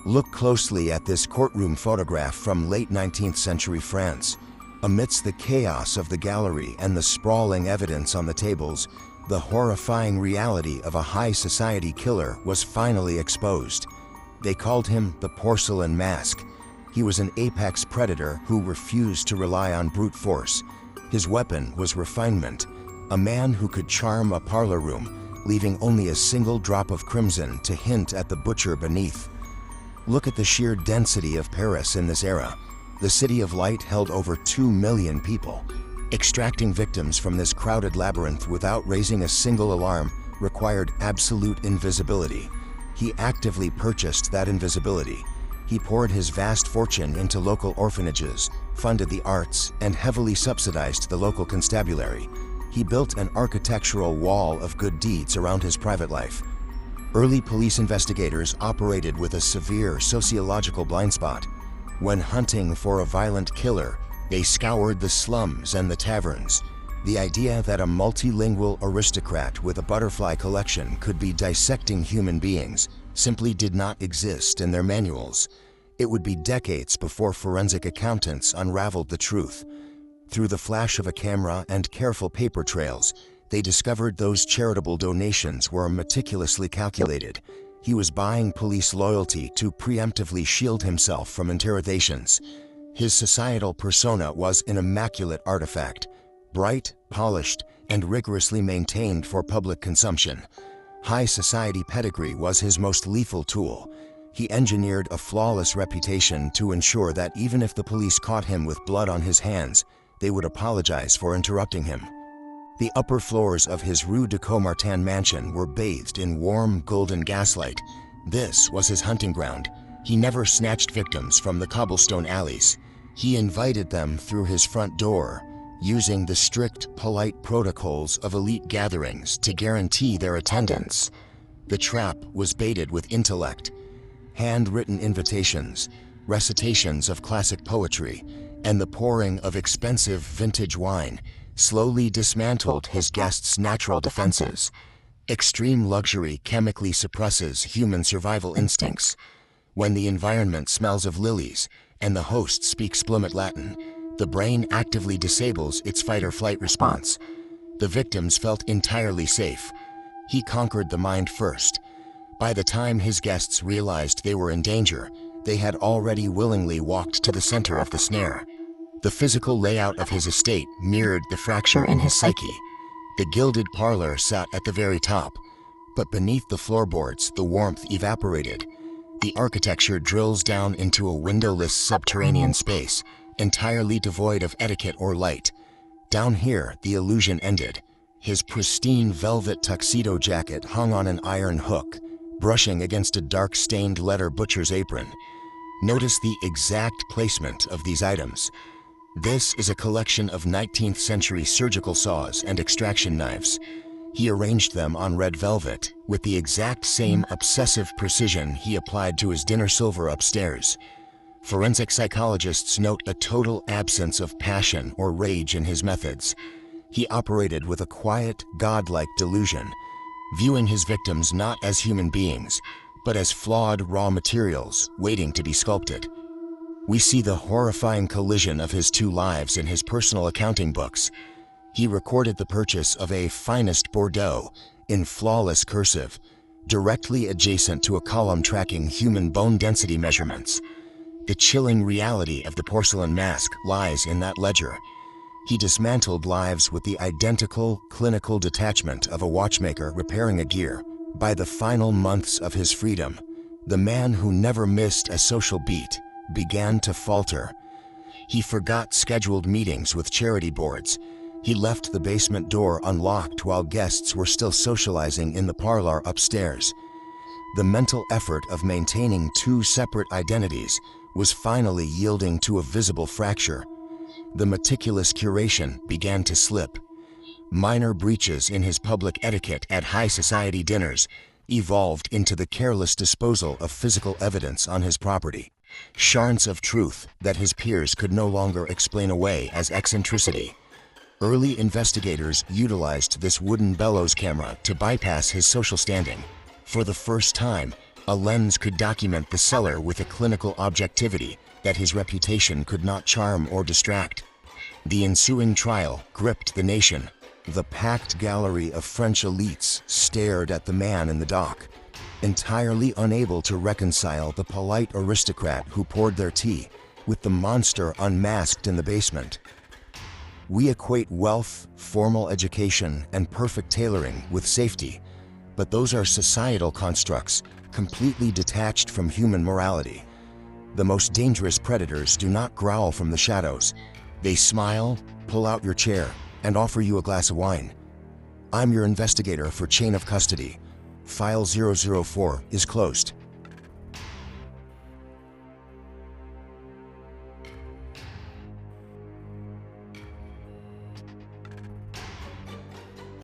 Look closely at this courtroom photograph from late 19th century France. Amidst the chaos of the gallery and the sprawling evidence on the tables, the horrifying reality of a high society killer was finally exposed. They called him the Porcelain Mask. He was an apex predator who refused to rely on brute force. His weapon was refinement, a man who could charm a parlor room, leaving only a single drop of crimson to hint at the butcher beneath. Look at the sheer density of Paris in this era. The City of Light held over 2 million people. Extracting victims from this crowded labyrinth without raising a single alarm required absolute invisibility. He actively purchased that invisibility. He poured his vast fortune into local orphanages, funded the arts, and heavily subsidized the local constabulary. He built an architectural wall of good deeds around his private life. Early police investigators operated with a severe sociological blind spot. When hunting for a violent killer, they scoured the slums and the taverns. The idea that a multilingual aristocrat with a butterfly collection could be dissecting human beings simply did not exist in their manuals. It would be decades before forensic accountants unraveled the truth. Through the flash of a camera and careful paper trails, they discovered those charitable donations were meticulously calculated. He was buying police loyalty to preemptively shield himself from interrogations. His societal persona was an immaculate artifact, bright, polished, and rigorously maintained for public consumption. High society pedigree was his most lethal tool. He engineered a flawless reputation to ensure that even if the police caught him with blood on his hands, they would apologize for interrupting him. The upper floors of his Rue de Caumartin mansion were bathed in warm, golden gaslight. This was his hunting ground. He never snatched victims from the cobblestone alleys. He invited them through his front door, using the strict, polite protocols of elite gatherings to guarantee their attendance. The trap was baited with intellect. Handwritten invitations, recitations of classic poetry, and the pouring of expensive vintage wine slowly dismantled his guests' natural defenses. Extreme luxury chemically suppresses human survival instincts. When the environment smells of lilies and the host speaks fluent Latin, the brain actively disables its fight-or-flight response. The victims felt entirely safe. He conquered the mind first. By the time his guests realized they were in danger, they had already willingly walked to the center of the snare. The physical layout of his estate mirrored the fracture in his psyche. The gilded parlor sat at the very top, but beneath the floorboards, the warmth evaporated. The architecture drills down into a windowless subterranean space, entirely devoid of etiquette or light. Down here, the illusion ended. His pristine velvet tuxedo jacket hung on an iron hook, brushing against a dark-stained leather butcher's apron. Notice the exact placement of these items. This is a collection of 19th century surgical saws and extraction knives. He arranged them on red velvet with the exact same obsessive precision he applied to his dinner silver upstairs. Forensic psychologists note a total absence of passion or rage in his methods. He operated with a quiet, godlike delusion, viewing his victims not as human beings, but as flawed raw materials waiting to be sculpted. We see the horrifying collision of his two lives in his personal accounting books. He recorded the purchase of a finest Bordeaux in flawless cursive, directly adjacent to a column tracking human bone density measurements. The chilling reality of the porcelain mask lies in that ledger. He dismantled lives with the identical clinical detachment of a watchmaker repairing a gear. By the final months of his freedom, the man who never missed a social beat began to falter. He forgot scheduled meetings with charity boards. He left the basement door unlocked while guests were still socializing in the parlor upstairs. The mental effort of maintaining two separate identities was finally yielding to a visible fracture. The meticulous curation began to slip. Minor breaches in his public etiquette at high society dinners evolved into the careless disposal of physical evidence on his property. Shards of truth that his peers could no longer explain away as eccentricity. Early investigators utilized this wooden bellows camera to bypass his social standing. For the first time, A lens could document the seller with a clinical objectivity that his reputation could not charm or distract. The ensuing trial gripped the nation. The packed gallery of French elites stared at the man in the dock, entirely unable to reconcile the polite aristocrat who poured their tea with the monster unmasked in the basement. We equate wealth, formal education, and perfect tailoring with safety, but those are societal constructs completely detached from human morality. The most dangerous predators do not growl from the shadows. They smile, pull out your chair, and offer you a glass of wine. I'm your investigator for chain of custody. File 004 is closed.